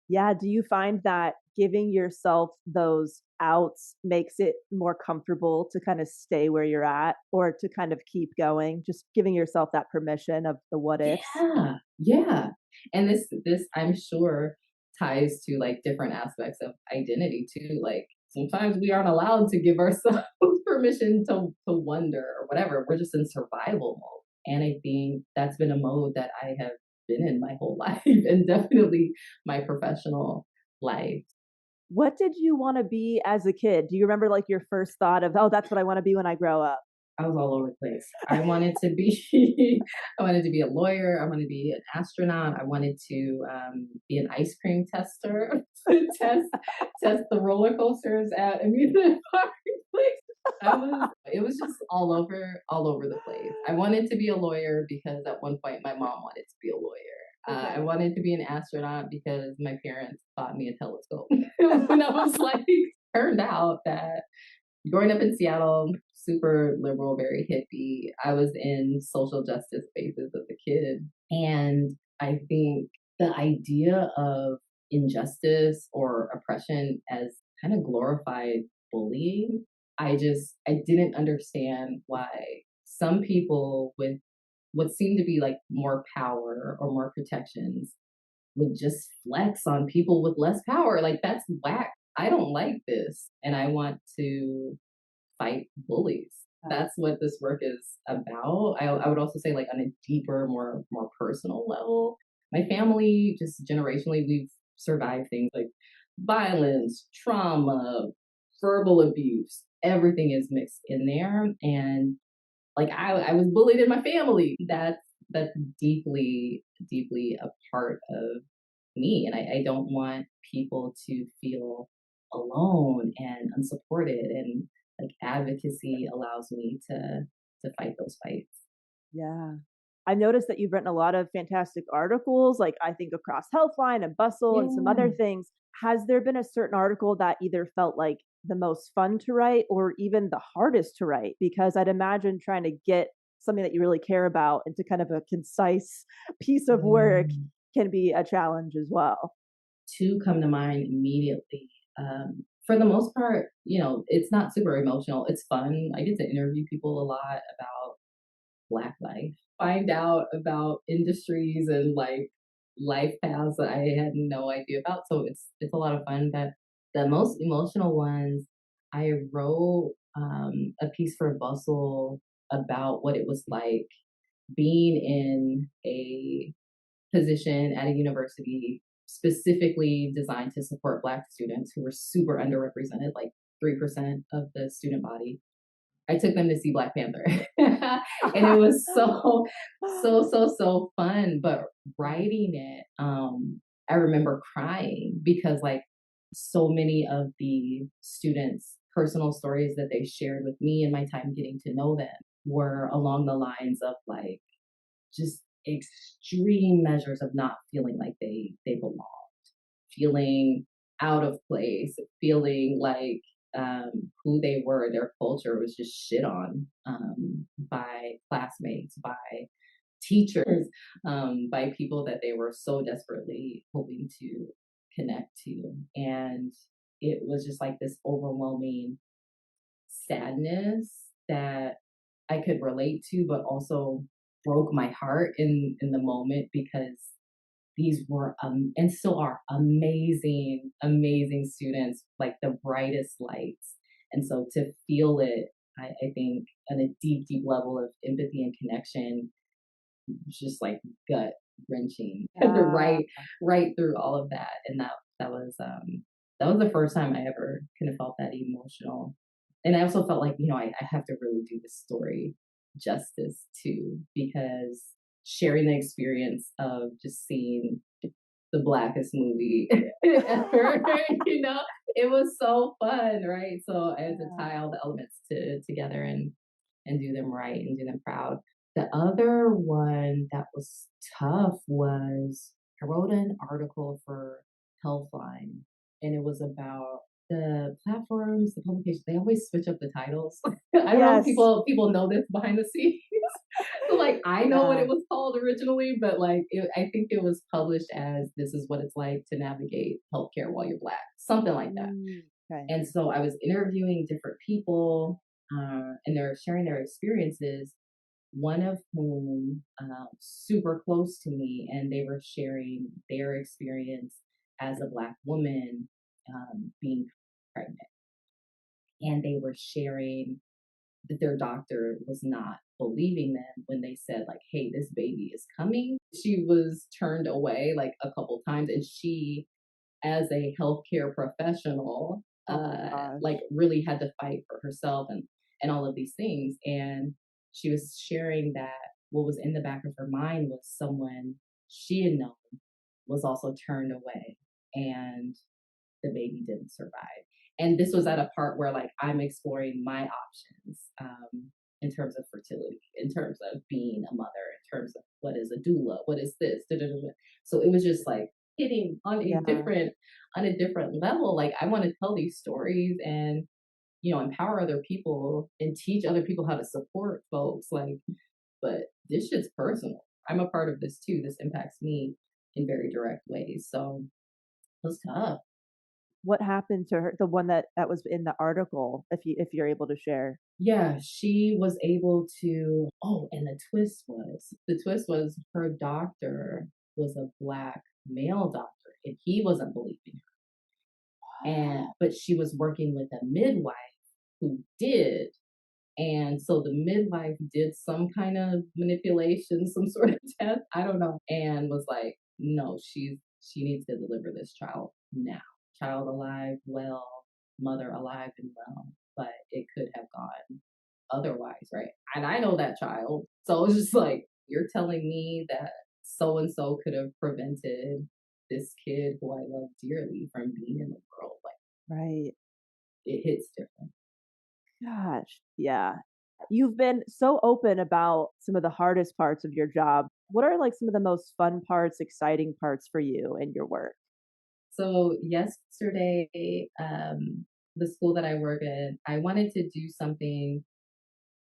Yeah. Do you find that giving yourself those outs makes it more comfortable to kind of stay where you're at or to kind of keep going? Just giving yourself that permission of the what ifs. Yeah, yeah. And this I'm sure ties to like different aspects of identity too. Like sometimes we aren't allowed to give ourselves permission to wonder or whatever. We're just in survival mode. And I think that's been a mode that I have been in my whole life and definitely my professional life. What did you want to be as a kid? Do you remember like your first thought of, oh, that's what I want to be when I grow up? I was all over the place. I wanted to be, I wanted to be a lawyer. I wanted to be an astronaut. I wanted to be an ice cream tester to test the roller coasters at amusement park. It was just all over the place. I wanted to be a lawyer because at one point my mom wanted to be a lawyer. I Okay. wanted to be an astronaut because my parents bought me a telescope when I was like, turned out that growing up in Seattle, super liberal, very hippie, I was in social justice spaces as a kid. And I think the idea of injustice or oppression as kind of glorified bullying, I didn't understand why some people with what seemed to be like more power or more protections would just flex on people with less power. Like that's whack. I don't like this. And I want to fight bullies. That's what this work is about. I would also say like on a deeper, more personal level. My family, just generationally, we've survived things like violence, trauma, verbal abuse. Everything is mixed in there. And like I was bullied in my family. That's deeply a part of me. And I don't want people to feel alone and unsupported. And like advocacy allows me to fight those fights. Yeah. I've noticed that you've written a lot of fantastic articles, like I think across Healthline and Bustle and some other Yeah. things. Has there been a certain article that either felt like the most fun to write or even the hardest to write? Because I'd imagine trying to get something that you really care about into kind of a concise piece of work Yeah. can be a challenge as well. Two come to mind immediately. For the most part, it's not super emotional. It's fun. I get to interview people a lot about Black life, find out about industries and like life paths that I had no idea about. So it's a lot of fun. But the most emotional ones, I wrote a piece for Bustle about what it was like being in a position at a university specifically designed to support Black students who were super underrepresented, like 3% of the student body. I took them to see Black Panther. And it was so fun. But writing it, I remember crying because like so many of the students' personal stories that they shared with me in my time getting to know them were along the lines of like just extreme measures of not feeling like they belong, feeling out of place, feeling like who they were, their culture was just shit on by classmates, by teachers, by people that they were so desperately hoping to connect to. And it was just like this overwhelming sadness that I could relate to, but also broke my heart in the moment because these were and still are amazing students, like the brightest lights. And so to feel it, I think on a deep level of empathy and connection, just like gut wrenching, right through all of that. And that was the first time I ever kind of felt that emotional. And I also felt like, I have to really do this story justice too, because sharing the experience of just seeing the blackest movie ever, it was so fun, right? So I had to tie all the elements together and do them right and do them proud. The other one that was tough was I wrote an article for Healthline, and it was about the platforms, the publications. They always switch up the titles. I don't know if people know this behind the scenes. So like I know what it was called originally, but like I think it was published as "This is what it's like to navigate healthcare while you're Black," something like that. Okay. And so I was interviewing different people, and they're sharing their experiences. One of whom super close to me, and they were sharing their experience as a Black woman being pregnant, and they were sharing that their doctor was not believing them when they said like, "Hey, this baby is coming." She was turned away like a couple times, and she, as a healthcare professional, like really had to fight for herself and all of these things. And she was sharing that what was in the back of her mind was someone she had known was also turned away, and the baby didn't survive. And this was at a part where like I'm exploring my options in terms of fertility, in terms of being a mother, in terms of what is a doula, what is this, da, da, da, da. So it was just like hitting on a different level. Like I want to tell these stories and empower other people and teach other people how to support folks. Like, but this shit's personal. I'm a part of this too. This impacts me in very direct ways. So it was tough. What happened to her? The one that was in the article, if you're able to share. Yeah, she was able to. Oh, and the twist was her doctor was a Black male doctor, and he wasn't believing her. But she was working with a midwife who did. And so the midwife did some kind of manipulation, some sort of test, I don't know, and was like, no, she needs to deliver this child now. Child alive, well, mother alive and well, but it could have gone otherwise, right? And I know that child. So it's just like, you're telling me that so and so could have prevented this kid who I love dearly from being in the world. Like, right. It hits different. Gosh, yeah. You've been so open about some of the hardest parts of your job. What are like some of the most fun parts, exciting parts for you in your work? So yesterday, the school that I work in, I wanted to do something.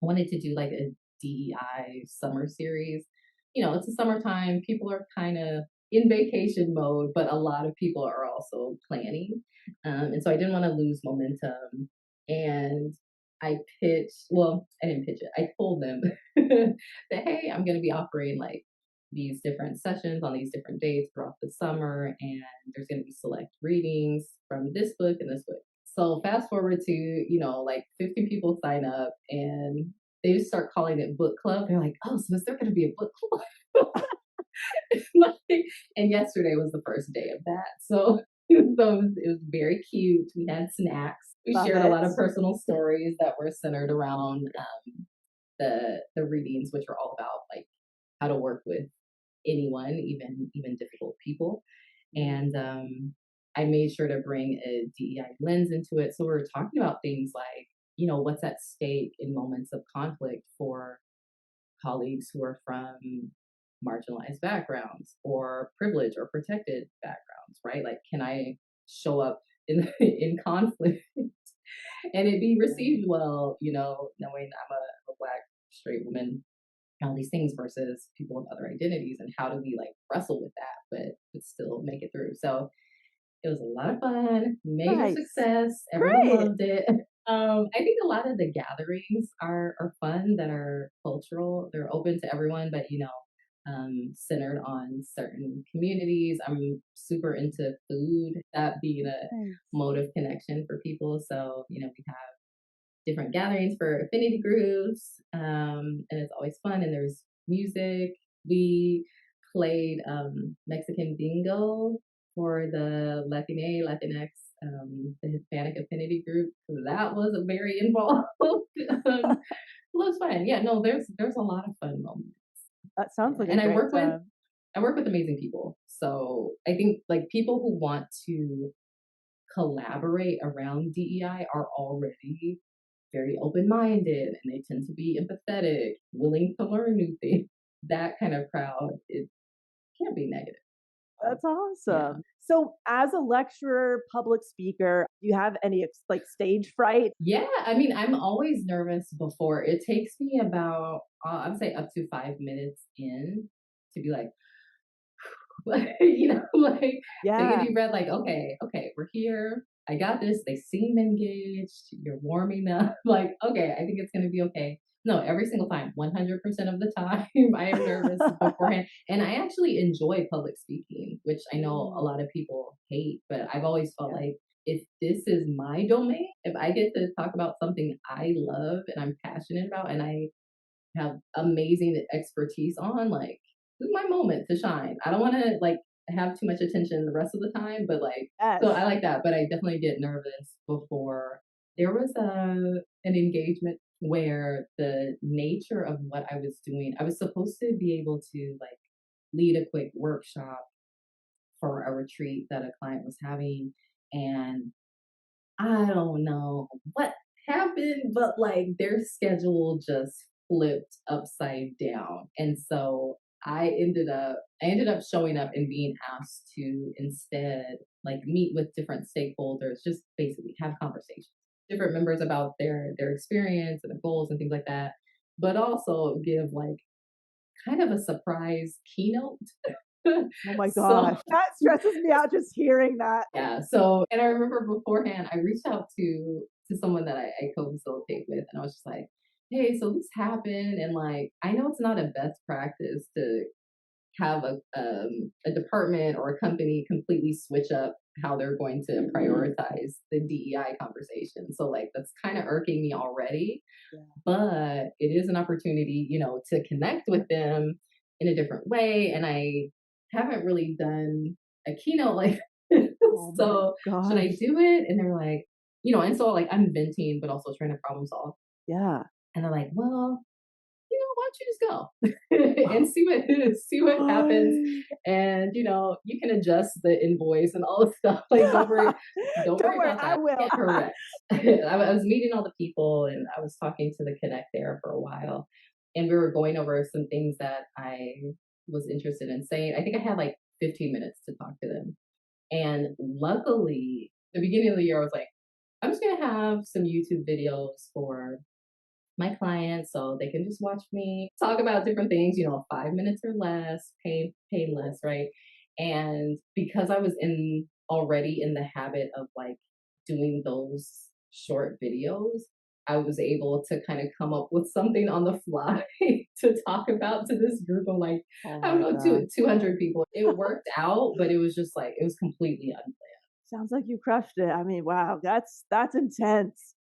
I wanted to do like a DEI summer series. It's the summertime. People are kind of in vacation mode, but a lot of people are also planning. And so I didn't want to lose momentum. And I didn't pitch it. I told them that, hey, I'm going to be offering like these different sessions on these different dates throughout the summer. And there's going to be select readings from this book and this book. So fast forward to, like 50 people sign up and they just start calling it book club. They're like, oh, so is there going to be a book club? And yesterday was the first day of that. So it was very cute. We had snacks. We Love shared a it. lot of personal stories that were centered around the readings, which were all about like how to work with anyone, even difficult people. And I made sure to bring a DEI lens into it. So we were talking about things like, what's at stake in moments of conflict for colleagues who are from marginalized backgrounds or privileged or protected backgrounds, right? Like, can I show up in in conflict and it be received well, knowing I'm a Black straight woman, all these things versus people of other identities, and how do we like wrestle with that but still make it through. So it was a lot of fun, major success, everyone loved it. I think a lot of the gatherings are fun, that are cultural, they're open to everyone, but centered on certain communities. I'm super into food, that being a mode of connection for people. So we have different gatherings for affinity groups, and it's always fun. And there's music. We played Mexican bingo for the Latinx, the Hispanic affinity group. That was very involved. It was fun. Yeah, no, there's a lot of fun moments. That sounds like and a great time. I work with amazing people. So I think like people who want to collaborate around DEI are already very open-minded, and they tend to be empathetic, willing to learn new things. That kind of crowd, it can't be negative. That's awesome. Yeah. So as a lecturer, public speaker, do you have any like stage fright? Yeah, I mean, I'm always nervous before. It takes me about, I would say up to 5 minutes in to be like, like take a deep breath, like, okay, we're here. I got this. They seem engaged. You're warming up. Like, okay, I think it's going to be okay. No, every single time, 100% of the time, I am nervous beforehand. And I actually enjoy public speaking, which I know a lot of people hate, but I've always felt like if this is my domain, if I get to talk about something I love and I'm passionate about and I have amazing expertise on, like, this is my moment to shine. I don't want to like have too much attention the rest of the time, but like, so I like that, but I definitely get nervous before. There was an engagement where the nature of what I was doing, I was supposed to be able to like lead a quick workshop for a retreat that a client was having, and I don't know what happened, but like their schedule just flipped upside down. And so I ended up showing up and being asked to instead like meet with different stakeholders, just basically have conversations, different members about their experience and their goals and things like that, but also give like kind of a surprise keynote. Oh my gosh, that stresses me out just hearing that. Yeah. So, and I remember beforehand, I reached out to someone that I co-facilitate with, and I was just like, "Hey, so this happened, and like, I know it's not a best practice to have a department or a company completely switch up how they're going to prioritize the DEI conversation. So like, that's kind of irking me already, but it is an opportunity, to connect with them in a different way, and I haven't really done a keynote like this. So should I do it?" And they're like, and so like I'm venting, but also trying to problem solve. Yeah. And they're like, "Well, why don't you just go and see what happens? And you can adjust the invoice and all the stuff. Like, don't worry about that." I will. Yeah, correct. I was meeting all the people, and I was talking to the Connect there for a while, and we were going over some things that I was interested in saying. I think I had like 15 minutes to talk to them. And luckily, the beginning of the year, I was like, I'm just going to have some YouTube videos for my clients so they can just watch me talk about different things, 5 minutes or less, painless, right? And because I was already in the habit of like doing those short videos, I was able to kind of come up with something on the fly to talk about to this group of like, I don't know, 200 people. It worked out, but it was just like, it was completely unplanned. Sounds like you crushed it. I mean, wow, that's intense.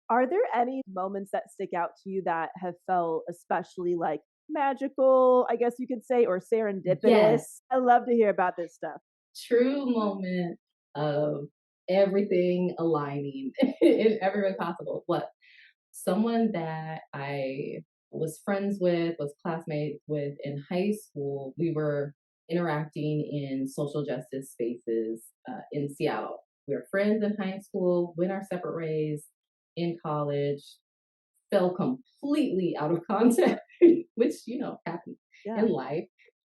Are there any moments that stick out to you that have felt especially like magical, I guess you could say, or serendipitous? Yes. I love to hear about this stuff. True moment of everything aligning in every way possible. What someone that I was friends with, was classmates with in high school, we were interacting in social justice spaces in Seattle. We were friends in high school, went our separate ways in college, fell completely out of contact, which, happens in life.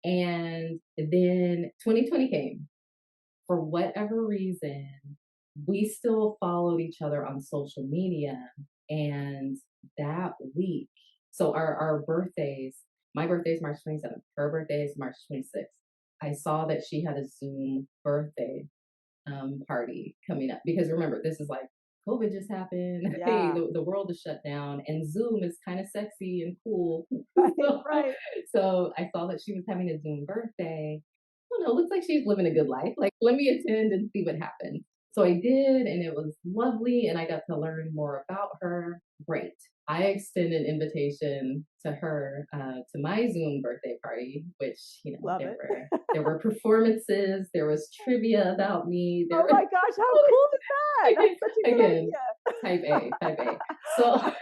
And then 2020 came. For whatever reason, we still followed each other on social media. And that week, so our birthdays, my birthday is March 27th, her birthday is March 26th. I saw that she had a Zoom birthday party coming up, because remember, this is like COVID just happened. Hey, the world is shut down, and Zoom is kind of sexy and cool. Right. So I saw that she was having a Zoom birthday. I don't know, looks like she's living a good life. Like, let me attend and see what happens. So I did, and it was lovely, and I got to learn more about her. Great. I extended an invitation to her to my Zoom birthday party, which there were performances, there was trivia about me. Oh my gosh, how cool is that? That's such a good idea. Type A. So,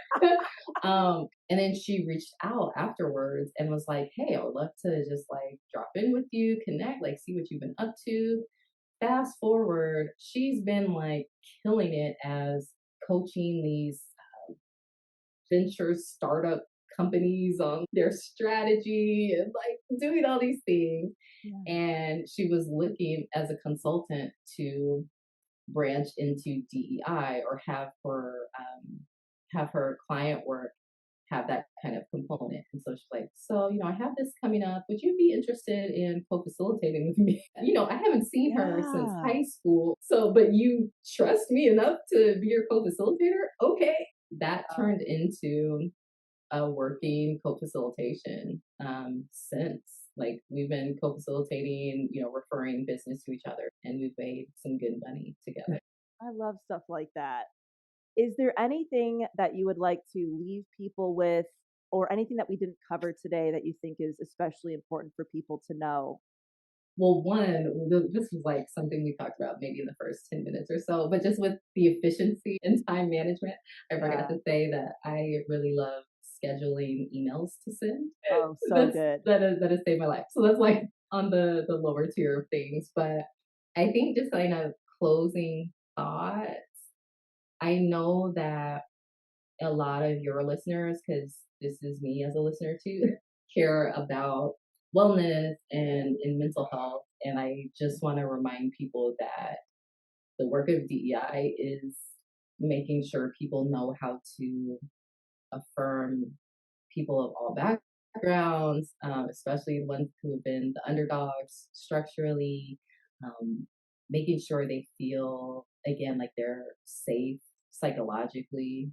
and then she reached out afterwards and was like, "Hey, I would love to just like drop in with you, connect, like see what you've been up to." Fast forward, she's been like killing it as coaching these venture startup companies on their strategy and like doing all these things. Yeah. And she was looking as a consultant to branch into DEI or have her client work have that kind of component. And so she's like, so, I have this coming up. Would you be interested in co-facilitating with me? I haven't seen her since high school. So, but you trust me enough to be your co-facilitator? Okay. That turned into a working co-facilitation since. Like, we've been co-facilitating, referring business to each other, and we've made some good money together. I love stuff like that. Is there anything that you would like to leave people with, or anything that we didn't cover today that you think is especially important for people to know? Well, this was like something we talked about maybe in the first 10 minutes or so, but just with the efficiency and time management, I forgot to say that I really love scheduling emails to send. Oh, so good. That has saved my life. So that's like on the lower tier of things. But I think just kind of closing thoughts, I know that a lot of your listeners, because this is me as a listener too, care about wellness and mental health. And I just want to remind people that the work of DEI is making sure people know how to affirm people of all backgrounds, especially the ones who have been the underdogs structurally, making sure they feel, again, like they're safe psychologically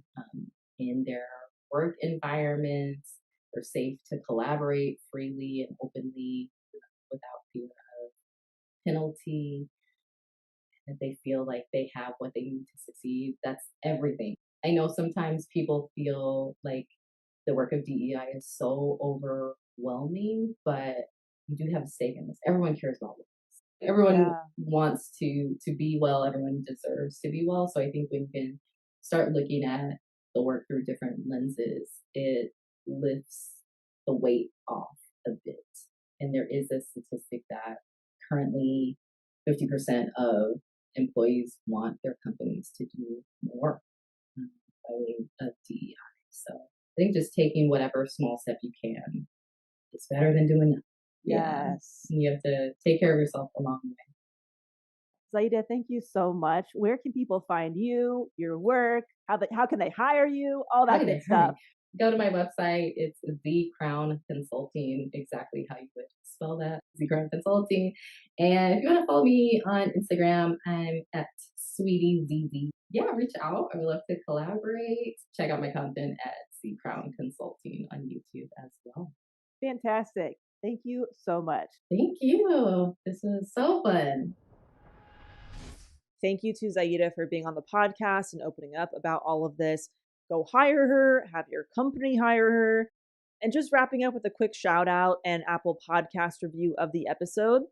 in their work environments. They're safe to collaborate freely and openly without fear of penalty. That they feel like they have what they need to succeed. That's everything. I know sometimes people feel like the work of DEI is so overwhelming, but you do have a stake in this. Everyone cares about wellness. Everyone wants to be well. Everyone deserves to be well. So I think when you can start looking at the work through different lenses, it lifts the weight off a bit. And there is a statistic that currently 50% of employees want their companies to do more by way of DEI. So I think just taking whatever small step you can is better than doing nothing. Yes. And you have to take care of yourself along the way. Zahida, thank you so much. Where can people find you, your work? How can they hire you? All that good stuff. Go to my website. It's The Crown Consulting, exactly how you would spell that, The Crown Consulting. And if you want to follow me on Instagram, I'm at SweetieZZ. Yeah, reach out. I would love to collaborate. Check out my content at The Crown Consulting on YouTube as well. Fantastic. Thank you so much. Thank you. This was so fun. Thank you to Zahida for being on the podcast and opening up about all of this. Go hire her, have your company hire her. And just wrapping up with a quick shout out and Apple Podcast review of the episode.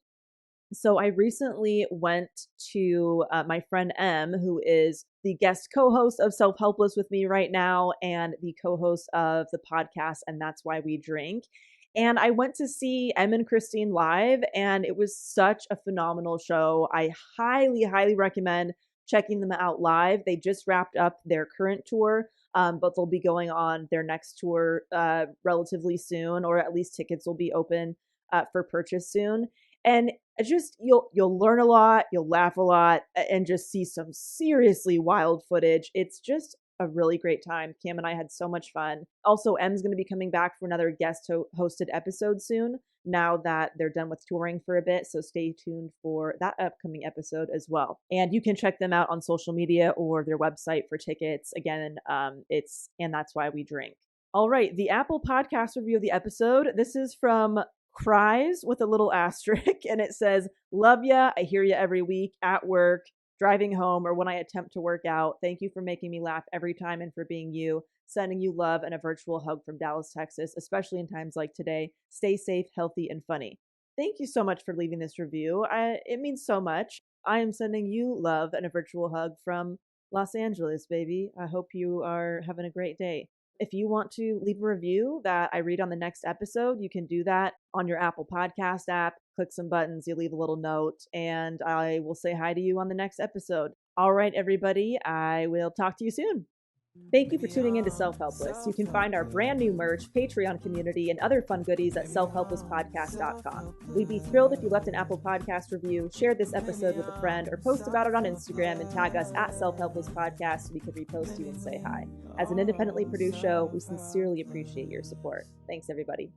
So I recently went to my friend M, who is the guest co-host of Self-Helpless with me right now and the co-host of the podcast, and That's Why We Drink. And I went to see Em and Christine live, and it was such a phenomenal show. I highly, highly recommend checking them out live. They just wrapped up their current tour, but they'll be going on their next tour relatively soon, or at least tickets will be open for purchase soon. And it's just you'll learn a lot, you'll laugh a lot, and just see some seriously wild footage. It's just a really great time. Cam and I had so much fun. Also, Em's going to be coming back for another guest hosted episode soon, now that they're done with touring for a bit. So stay tuned for that upcoming episode as well. And you can check them out on social media or their website for tickets. Again, it's And That's Why We Drink. All right, the Apple Podcast review of the episode. This is from Cries with a little asterisk, and it says, "Love ya. I hear ya every week at work, driving home, or when I attempt to work out. Thank you for making me laugh every time and for being you. Sending you love and a virtual hug from Dallas, Texas, especially in times like today. Stay safe, healthy, and funny." Thank you so much for leaving this review. It means so much. I am sending you love and a virtual hug from Los Angeles, baby. I hope you are having a great day. If you want to leave a review that I read on the next episode, you can do that on your Apple Podcast app. Click some buttons, you leave a little note, and I will say hi to you on the next episode. All right, everybody, I will talk to you soon. Thank you for tuning in to Self-Helpless. You can find our brand new merch, Patreon community, and other fun goodies at selfhelplesspodcast.com. We'd be thrilled if you left an Apple Podcast review, shared this episode with a friend, or post about it on Instagram and tag us at Self-Helpless Podcast so we could repost you and say hi. As an independently produced show, we sincerely appreciate your support. Thanks, everybody.